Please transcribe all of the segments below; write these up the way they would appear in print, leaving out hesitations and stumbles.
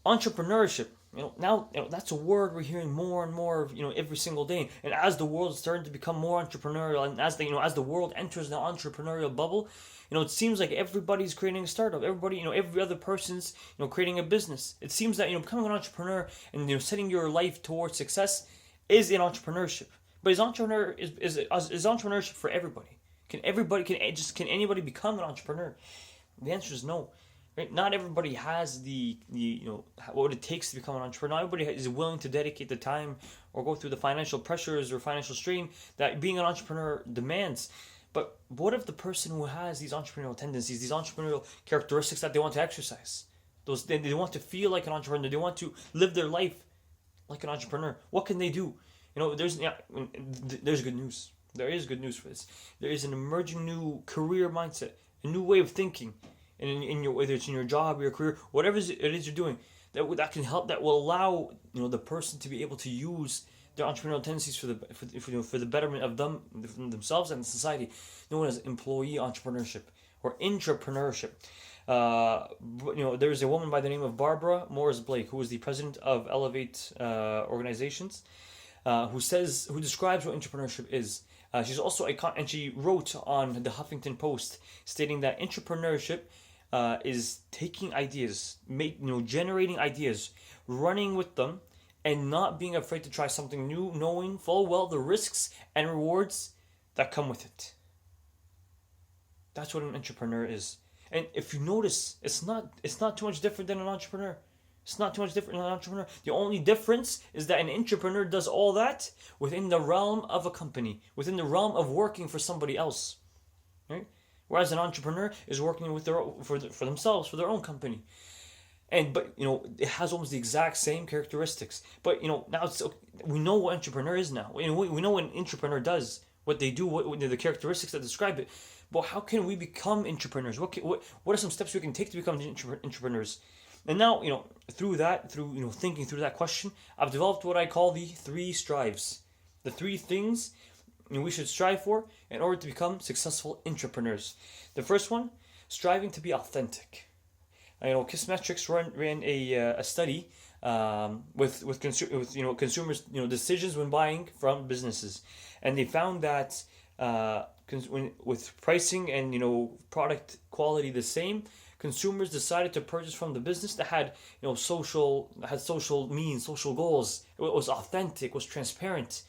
Entrepreneurship, now that's a word we're hearing more and more of, every single day. And as the world is starting to become more entrepreneurial, and as the world enters the entrepreneurial bubble, it seems like everybody's creating a startup. Everybody, every other person's, creating a business. It seems that, becoming an entrepreneur and, setting your life towards success is in entrepreneurship. But is entrepreneurship for everybody? Can anybody become an entrepreneur? The answer is no. Right? Not everybody has the what it takes to become an entrepreneur. Not everybody is willing to dedicate the time or go through the financial pressures or financial strain that being an entrepreneur demands. But what if the person who has these entrepreneurial tendencies, these entrepreneurial characteristics that they want to exercise, they want to feel like an entrepreneur, they want to live their life like an entrepreneur? What can they do? There's good news. There is good news for this. There is an emerging new career mindset, a new way of thinking, and in your, whether it's in your job, your career, whatever it is you're doing, that can help. That will allow the person to be able to use their entrepreneurial tendencies for the betterment of themselves and society, known as employee entrepreneurship or intrapreneurship. There's a woman by the name of Barbara Morris Blake, who is the president of Elevate Organizations, who describes what entrepreneurship is. She's also and she wrote on the Huffington Post stating that entrepreneurship is taking ideas, generating ideas, running with them, and not being afraid to try something new, knowing full well the risks and rewards that come with it. That's what an entrepreneur is. And if you notice, it's not too much different than an entrepreneur. It's not too much different than an entrepreneur. The only difference is that an entrepreneur does all that within the realm of a company, within the realm of working for somebody else, right? Whereas an entrepreneur is working with for themselves, for their own company. But it has almost the exact same characteristics. But now we know what entrepreneur is now. We know what an entrepreneur does, what they do, what the characteristics that describe it. But how can we become entrepreneurs? What are some steps we can take to become entrepreneurs? And now, through thinking through that question, I've developed what I call the 3 strives. The 3 things we should strive for in order to become successful entrepreneurs. The first one, striving to be authentic. Kissmetrics ran a study with consumers decisions when buying from businesses, and they found that with pricing and product quality the same, consumers decided to purchase from the business that had social means, social goals. It was authentic, was transparent,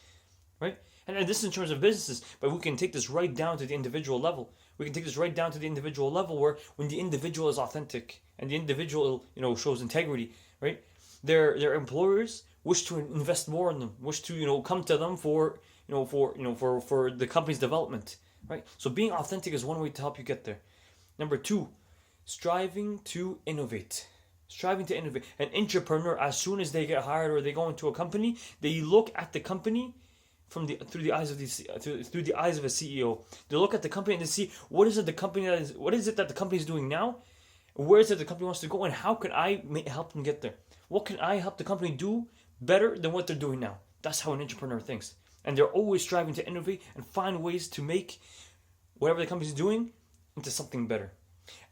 right? And this is in terms of businesses, but we can take this right down to the individual level. We can take this right down to the individual level, where when the individual is authentic and the individual shows integrity, right? Their employers wish to invest more in them, wish to come to them for the company's development, right? So being authentic is one way to help you get there. Number 2, striving to innovate. An entrepreneur, as soon as they get hired or they go into a company, they look at the company through the eyes of a CEO. They look at the company and they see what is it that the company is doing now, where is it the company wants to go, and how can I help them get there? What can I help the company do better than what they're doing now? That's how an entrepreneur thinks, and they're always striving to innovate and find ways to make whatever the company is doing into something better.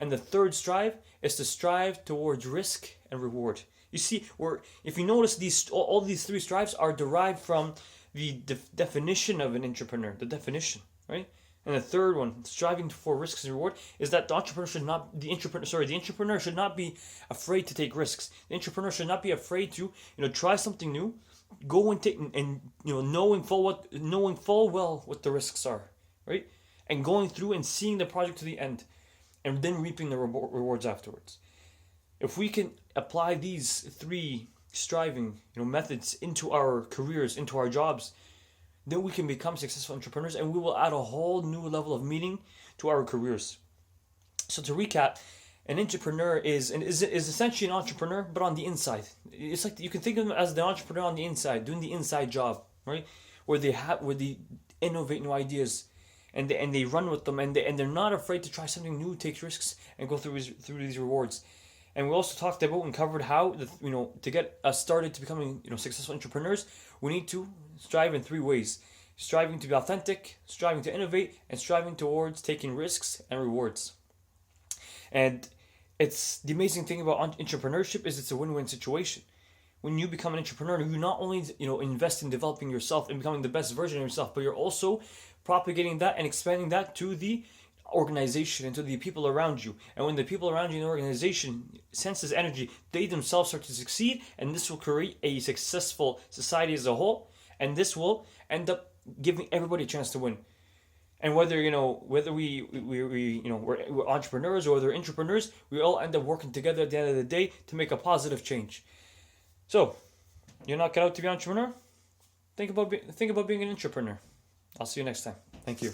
And the 3rd strive is to strive towards risk and reward. You see, if you notice, all these 3 strives are derived from the definition of an entrepreneur, the definition, right? And the 3rd one, striving for risks and reward, is that the entrepreneur should not be afraid to take risks. The entrepreneur should not be afraid to, try something new, go and take, and knowing full well what the risks are, right? And going through and seeing the project to the end, and then reaping the rewards afterwards. If we can apply these 3 striving methods into our careers, into our jobs, then we can become successful entrepreneurs, and we will add a whole new level of meaning to our careers. So to recap, an entrepreneur is essentially an entrepreneur, but on the inside. It's like you can think of them as the entrepreneur on the inside, doing the inside job, right? Where they innovate new ideas, and they run with them, and they're not afraid to try something new, take risks, and go through these rewards. And we also talked about and covered how to get us started to becoming successful entrepreneurs, we need to strive in 3 ways: striving to be authentic, striving to innovate, and striving towards taking risks and rewards. And it's the amazing thing about entrepreneurship is it's a win-win situation. When you become an entrepreneur, you not only invest in developing yourself and becoming the best version of yourself, but you're also propagating that and expanding that to the organization and to the people around you. And when the people around you in the organization sense this energy, they themselves start to succeed, and this will create a successful society as a whole, and this will end up giving everybody a chance to win. And whether we're entrepreneurs or whether we're entrepreneurs, we all end up working together at the end of the day to make a positive change. So, you're not cut out to be an entrepreneur? Think about being an entrepreneur. I'll see you next time. Thank you.